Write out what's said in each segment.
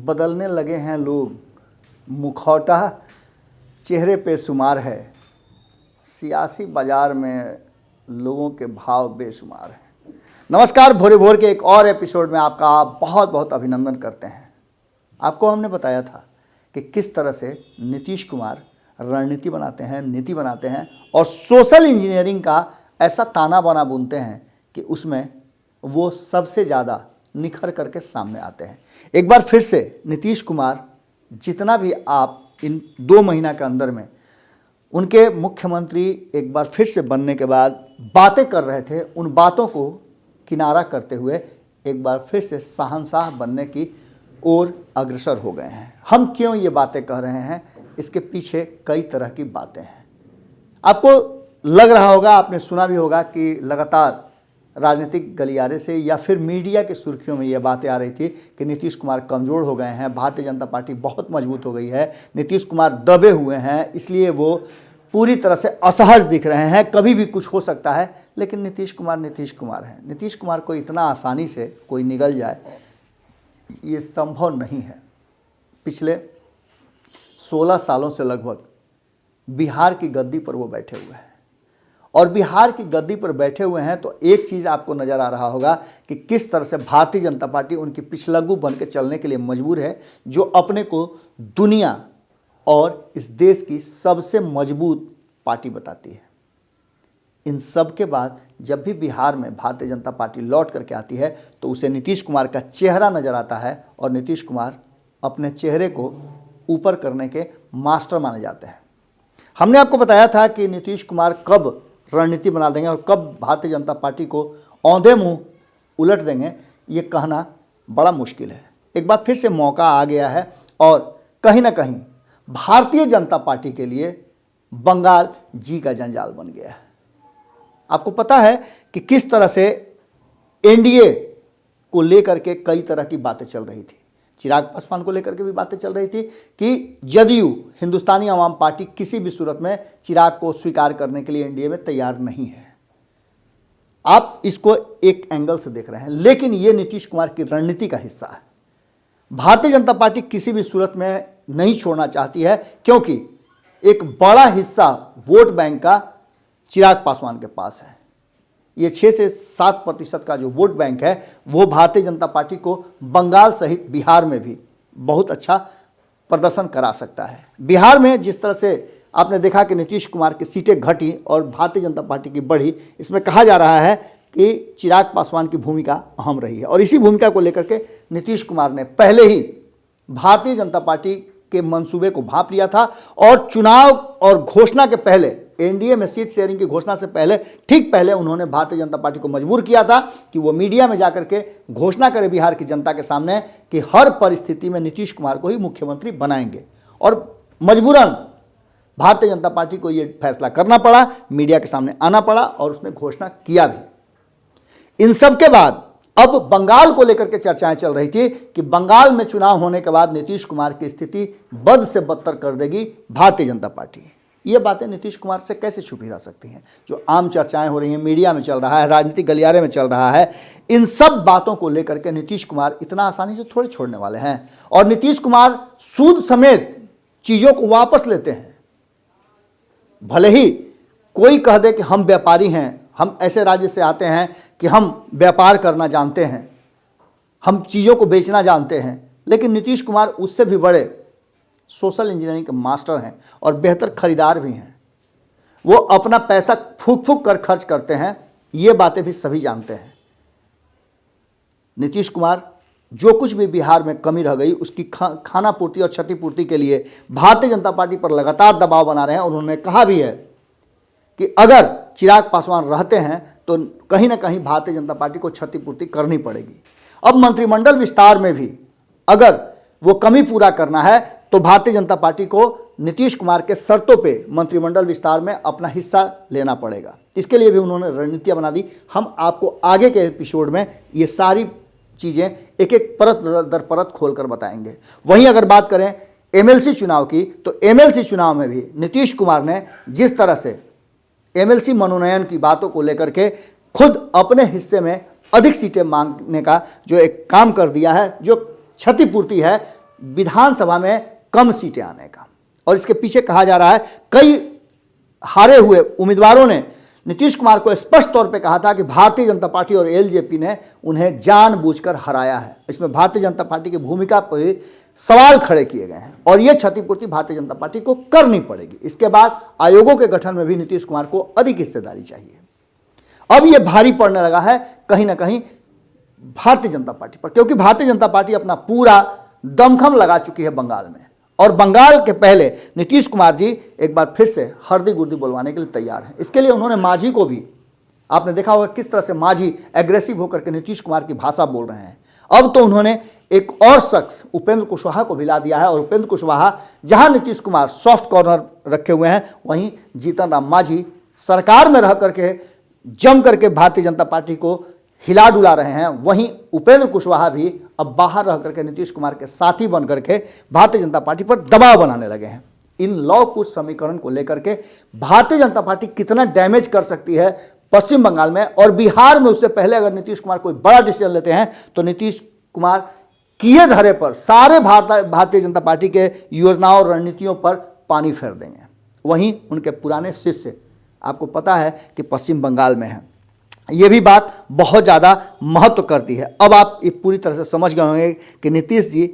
बदलने लगे हैं लोग, मुखौटा चेहरे पे शुमार है, सियासी बाजार में लोगों के भाव बेशुमार हैं। नमस्कार, भोरे भोर के एक और एपिसोड में आपका बहुत बहुत अभिनंदन करते हैं। आपको हमने बताया था कि किस तरह से नीतीश कुमार रणनीति बनाते हैं, नीति बनाते हैं और सोशल इंजीनियरिंग का ऐसा ताना बाना बुनते हैं कि उसमें वो सबसे ज़्यादा निखर करके सामने आते हैं। एक बार फिर से नीतीश कुमार, जितना भी आप इन 2 महीना के अंदर में उनके मुख्यमंत्री एक बार फिर से बनने के बाद बातें कर रहे थे, उन बातों को किनारा करते हुए एक बार फिर से शहंशाह बनने की ओर अग्रसर हो गए हैं। हम क्यों ये बातें कह रहे हैं, इसके पीछे कई तरह की बातें हैं। आपको लग रहा होगा, आपने सुना भी होगा कि लगातार राजनीतिक गलियारे से या फिर मीडिया की सुर्खियों में ये बातें आ रही थी कि नीतीश कुमार कमज़ोर हो गए हैं, भारतीय जनता पार्टी बहुत मजबूत हो गई है, नीतीश कुमार दबे हुए हैं, इसलिए वो पूरी तरह से असहज दिख रहे हैं, कभी भी कुछ हो सकता है। लेकिन नीतीश कुमार हैं। नीतीश कुमार को इतना आसानी से कोई निगल जाए, ये संभव नहीं है। पिछले 16 सालों से लगभग बिहार की गद्दी पर वो बैठे हुए हैं और बिहार की गद्दी पर बैठे हुए हैं तो एक चीज़ आपको नज़र आ रहा होगा कि किस तरह से भारतीय जनता पार्टी उनकी पिछलग्गू बन के चलने के लिए मजबूर है, जो अपने को दुनिया और इस देश की सबसे मजबूत पार्टी बताती है। इन सब के बाद जब भी बिहार में भारतीय जनता पार्टी लौट करके आती है तो उसे नीतीश कुमार का चेहरा नज़र आता है और नीतीश कुमार अपने चेहरे को ऊपर करने के मास्टर माने जाते हैं। हमने आपको बताया था कि नीतीश कुमार कब रणनीति बना देंगे और कब भारतीय जनता पार्टी को औंधे मुंह उलट देंगे, ये कहना बड़ा मुश्किल है। एक बार फिर से मौका आ गया है और कहीं ना कहीं भारतीय जनता पार्टी के लिए बंगाल जी का जंजाल बन गया है। आपको पता है कि किस तरह से एनडीए को लेकर के कई तरह की बातें चल रही थी। चिराग पासवान को लेकर के भी बातें चल रही थी कि जदयू, हिंदुस्तानी आवाम पार्टी, किसी भी सूरत में चिराग को स्वीकार करने के लिए एनडीए में तैयार नहीं है। आप इसको एक एंगल से देख रहे हैं, लेकिन ये नीतीश कुमार की रणनीति का हिस्सा है। भारतीय जनता पार्टी किसी भी सूरत में नहीं छोड़ना चाहती है, क्योंकि एक बड़ा हिस्सा वोट बैंक का चिराग पासवान के पास है। ये 6 से 7% का जो वोट बैंक है वो भारतीय जनता पार्टी को बंगाल सहित बिहार में भी बहुत अच्छा प्रदर्शन करा सकता है। बिहार में जिस तरह से आपने देखा कि नीतीश कुमार की सीटें घटी और भारतीय जनता पार्टी की बढ़ी, इसमें कहा जा रहा है कि चिराग पासवान की भूमिका अहम रही है और इसी भूमिका को लेकर के नीतीश कुमार ने पहले ही भारतीय जनता पार्टी के मंसूबे को भांप लिया था और चुनाव और घोषणा के पहले, एनडीए में सीट शेयरिंग की घोषणा से पहले, ठीक पहले उन्होंने भारतीय जनता पार्टी को मजबूर किया था कि वो मीडिया में जाकर के घोषणा करे बिहार की जनता के सामने कि हर परिस्थिति में नीतीश कुमार को ही मुख्यमंत्री बनाएंगे। और मजबूरन भारतीय जनता पार्टी को ये फैसला करना पड़ा, मीडिया के सामने आना पड़ा और उसने घोषणा किया भी। इन सब के बाद अब बंगाल को लेकर के चर्चाएं चल रही थी कि बंगाल में चुनाव होने के बाद नीतीश कुमार की स्थिति बद से बदतर कर देगी भारतीय जनता पार्टी। ये बातें नीतीश कुमार से कैसे छुपी रह सकती हैं? जो आम चर्चाएं हो रही हैं, मीडिया में चल रहा है, राजनीतिक गलियारे में चल रहा है, इन सब बातों को लेकर के नीतीश कुमार इतना आसानी से थोड़े छोड़ने वाले हैं। और नीतीश कुमार सूद समेत चीज़ों को वापस लेते हैं। भले ही कोई कह दे कि हम व्यापारी हैं, हम ऐसे राज्य से आते हैं कि हम व्यापार करना जानते हैं, हम चीज़ों को बेचना जानते हैं, लेकिन नीतीश कुमार उससे भी बड़े सोशल इंजीनियरिंग के मास्टर हैं और बेहतर खरीदार भी हैं। वो अपना पैसा फूक फूक कर खर्च करते हैं, ये बातें भी सभी जानते हैं। नीतीश कुमार जो कुछ भी बिहार में कमी रह गई उसकी खाना पूर्ति और क्षतिपूर्ति के लिए भारतीय जनता पार्टी पर लगातार दबाव बना रहे हैं। और उन्होंने कहा भी है कि अगर चिराग पासवान रहते हैं तो कहीं ना कहीं भारतीय जनता पार्टी को क्षतिपूर्ति करनी पड़ेगी। अब मंत्रिमंडल विस्तार में भी अगर वो कमी पूरा करना है तो भारतीय जनता पार्टी को नीतीश कुमार के शर्तों पे मंत्रिमंडल विस्तार में अपना हिस्सा लेना पड़ेगा। इसके लिए भी उन्होंने रणनीतियां बना दी। हम आपको आगे के एपिसोड में ये सारी चीज़ें एक एक परत दर परत खोलकर बताएंगे। वहीं अगर बात करें एमएलसी चुनाव की, तो एमएलसी चुनाव में भी नीतीश कुमार ने जिस तरह से एमएलसी मनोनयन की बातों को लेकर के खुद अपने हिस्से में अधिक सीटें मांगने का जो एक काम कर दिया है, जो क्षतिपूर्ति है, विधानसभा में कम सीटें आने का। और इसके पीछे कहा जा रहा है कई हारे हुए उम्मीदवारों ने नीतीश कुमार को स्पष्ट तौर पे कहा था कि भारतीय जनता पार्टी और एलजेपी ने उन्हें जानबूझकर हराया है। इसमें भारतीय जनता पार्टी की भूमिका पर सवाल खड़े किए गए हैं और यह क्षतिपूर्ति भारतीय जनता पार्टी को करनी पड़ेगी। इसके बाद आयोगों के गठन में भी नीतीश कुमार को अधिक हिस्सेदारी चाहिए। अब यह भारी पड़ने लगा है कहीं ना कहीं भारतीय जनता पार्टी पर, क्योंकि भारतीय जनता पार्टी अपना पूरा दमखम लगा चुकी है बंगाल में। और बंगाल के पहले नीतीश कुमार जी एक बार फिर से हरदी गुर्दी बोलवाने के लिए तैयार हैं। इसके लिए उन्होंने मांझी को भी, आपने देखा होगा किस तरह से मांझी एग्रेसिव होकर के नीतीश कुमार की भाषा बोल रहे हैं। अब तो उन्होंने एक और शख्स उपेंद्र कुशवाहा को भी ला दिया है और उपेंद्र कुशवाहा जहां नीतीश कुमार सॉफ्ट कॉर्नर रखे हुए हैं, वहीं जीतन राम मांझी सरकार में रह करके जम करके भारतीय जनता पार्टी को हिला डुला रहे हैं। वहीं उपेंद्र कुशवाहा भी अब बाहर रह करके नीतीश कुमार के साथी बन करके भारतीय जनता पार्टी पर दबाव बनाने लगे हैं। इन लौ कुछ समीकरण को लेकर के भारतीय जनता पार्टी कितना डैमेज कर सकती है पश्चिम बंगाल में और बिहार में, उससे पहले अगर नीतीश कुमार कोई बड़ा डिसीजन लेते हैं तो नीतीश कुमार किए धरे पर सारे भारतीय जनता पार्टी के योजनाओं और रणनीतियों पर पानी फेर देंगे। वहीं उनके पुराने शिष्य, आपको पता है कि पश्चिम बंगाल में है, ये भी बात बहुत ज़्यादा महत्व करती है। अब आप ये पूरी तरह से समझ गए होंगे कि नीतीश जी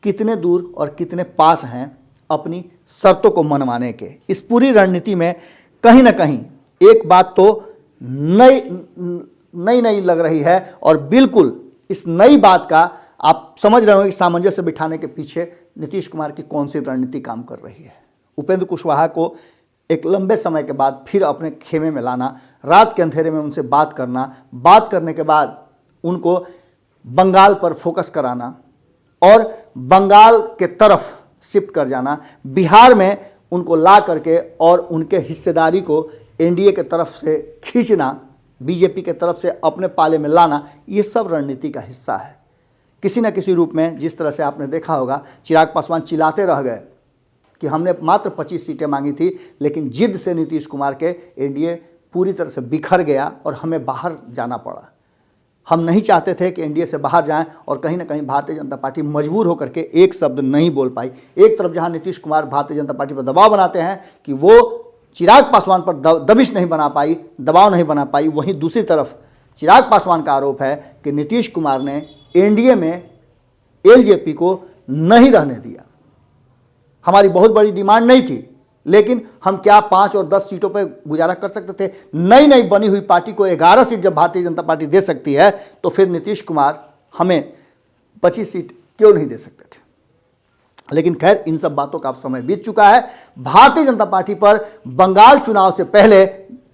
कितने दूर और कितने पास हैं अपनी शर्तों को मनवाने के। इस पूरी रणनीति में कहीं ना कहीं एक बात तो नई लग रही है और बिल्कुल इस नई बात का आप समझ रहे होंगे कि सामंजस्य बिठाने के पीछे नीतीश कुमार की कौन सी रणनीति काम कर रही है। उपेंद्र कुशवाहा को एक लंबे समय के बाद फिर अपने खेमे में लाना, रात के अंधेरे में उनसे बात करना, बात करने के बाद उनको बंगाल पर फोकस कराना और बंगाल के तरफ शिफ्ट कर जाना, बिहार में उनको ला करके और उनके हिस्सेदारी को एनडीए के तरफ से खींचना, बीजेपी के तरफ से अपने पाले में लाना, ये सब रणनीति का हिस्सा है किसी न किसी रूप में। जिस तरह से आपने देखा होगा चिराग पासवान चिल्लाते रह गए कि हमने मात्र 25 सीटें मांगी थी, लेकिन जिद से नीतीश कुमार के एनडीए पूरी तरह से बिखर गया और हमें बाहर जाना पड़ा। हम नहीं चाहते थे कि एनडीए से बाहर जाएं और कहीं ना कहीं भारतीय जनता पार्टी मजबूर होकर के एक शब्द नहीं बोल पाई। एक तरफ जहां नीतीश कुमार भारतीय जनता पार्टी पर दबाव बनाते हैं कि वो चिराग पासवान पर दबिश नहीं बना पाई, दबाव नहीं बना पाई, वहीं दूसरी तरफ चिराग पासवान का आरोप है कि नीतीश कुमार ने एनडीए में एलजेपी को नहीं रहने दिया। हमारी बहुत बड़ी डिमांड नहीं थी, लेकिन हम क्या 5 और 10 सीटों पर गुजारा कर सकते थे? नई बनी हुई पार्टी को 11 सीट जब भारतीय जनता पार्टी दे सकती है तो फिर नीतीश कुमार हमें 25 सीट क्यों नहीं दे सकते थे? लेकिन खैर, इन सब बातों का अब समय बीत चुका है। भारतीय जनता पार्टी पर बंगाल चुनाव से पहले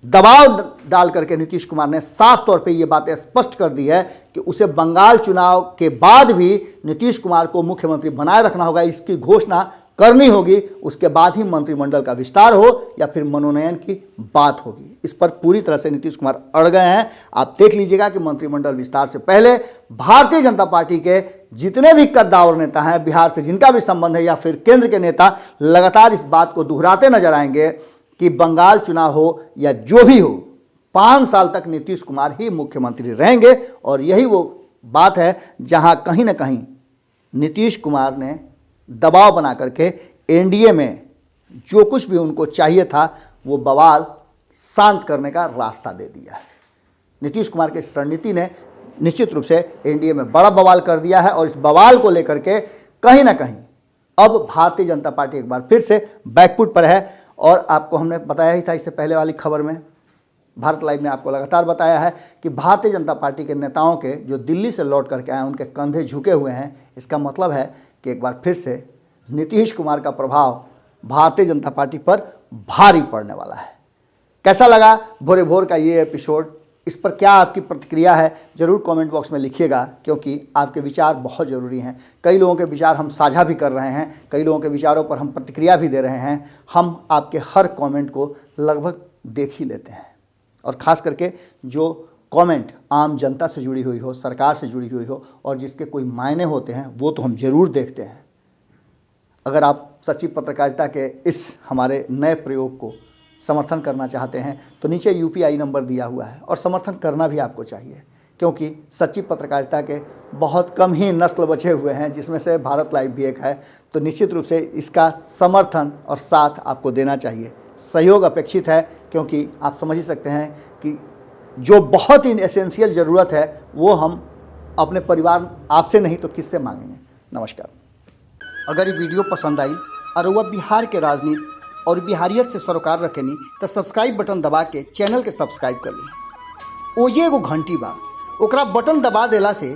दबाव डाल करके नीतीश कुमार ने साफ तौर पे ये बातें स्पष्ट कर दी है कि उसे बंगाल चुनाव के बाद भी नीतीश कुमार को मुख्यमंत्री बनाए रखना होगा, इसकी घोषणा करनी होगी। उसके बाद ही मंत्रिमंडल का विस्तार हो या फिर मनोनयन की बात होगी। इस पर पूरी तरह से नीतीश कुमार अड़ गए हैं। आप देख लीजिएगा कि मंत्रिमंडल विस्तार से पहले भारतीय जनता पार्टी के जितने भी कद्दावर नेता हैं, बिहार से जिनका भी संबंध है, या फिर केंद्र के नेता लगातार इस बात को दोहराते नजर आएंगे कि बंगाल चुनाव हो या जो भी हो, 5 साल तक नीतीश कुमार ही मुख्यमंत्री रहेंगे। और यही वो बात है जहां कहीं ना कहीं नीतीश कुमार ने दबाव बना करके एनडीए में जो कुछ भी उनको चाहिए था वो बवाल शांत करने का रास्ता दे दिया है। नीतीश कुमार की इस रणनीति ने निश्चित रूप से एनडीए में बड़ा बवाल कर दिया है और इस बवाल को लेकर के कहीं ना कहीं अब भारतीय जनता पार्टी एक बार फिर से बैकफुट पर है। और आपको हमने बताया ही था इससे पहले वाली खबर में, भारत लाइव ने आपको लगातार बताया है कि भारतीय जनता पार्टी के नेताओं के जो दिल्ली से लौट करके आए उनके कंधे झुके हुए हैं। इसका मतलब है कि एक बार फिर से नीतीश कुमार का प्रभाव भारतीय जनता पार्टी पर भारी पड़ने वाला है। कैसा लगा भोरे भोर का ये एपिसोड? इस पर क्या आपकी प्रतिक्रिया है ज़रूर कमेंट बॉक्स में लिखिएगा, क्योंकि आपके विचार बहुत ज़रूरी हैं। कई लोगों के विचार हम साझा भी कर रहे हैं, कई लोगों के विचारों पर हम प्रतिक्रिया भी दे रहे हैं। हम आपके हर कमेंट को लगभग देख ही लेते हैं, और ख़ास करके जो कमेंट आम जनता से जुड़ी हुई हो, सरकार से जुड़ी हुई हो और जिसके कोई मायने होते हैं, वो तो हम ज़रूर देखते हैं। अगर आप सच्ची पत्रकारिता के इस हमारे नए प्रयोग को समर्थन करना चाहते हैं तो नीचे यूपीआई नंबर दिया हुआ है और समर्थन करना भी आपको चाहिए, क्योंकि सच्ची पत्रकारिता के बहुत कम ही नस्ल बचे हुए हैं, जिसमें से भारत लाइव भी एक है। तो निश्चित रूप से इसका समर्थन और साथ आपको देना चाहिए। सहयोग अपेक्षित है, क्योंकि आप समझ ही सकते हैं कि जो बहुत ही एसेंशियल ज़रूरत है वो हम अपने परिवार आपसे नहीं तो किससे मांगेंगे। नमस्कार। अगर ये वीडियो पसंद आई और वह बिहार के राजनीति और बिहारियत से सरोकार रखेनी तो सब्सक्राइब बटन दबा के चैनल के सब्सक्राइब कर ली। ओजे एगो घंटी बा, ओकरा बटन दबा देला से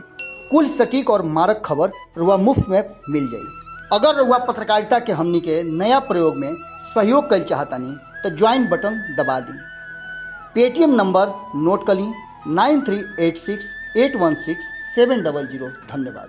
कुल सटीक और मारक खबर रुआ मुफ्त में मिल जाई। अगर रुआ पत्रकारिता के हमनी के नया प्रयोग में सहयोग कर चाहतानी तो ज्वाइन बटन दबा दी। पेटीएम नंबर नोट कर ली 9386816700। धन्यवाद।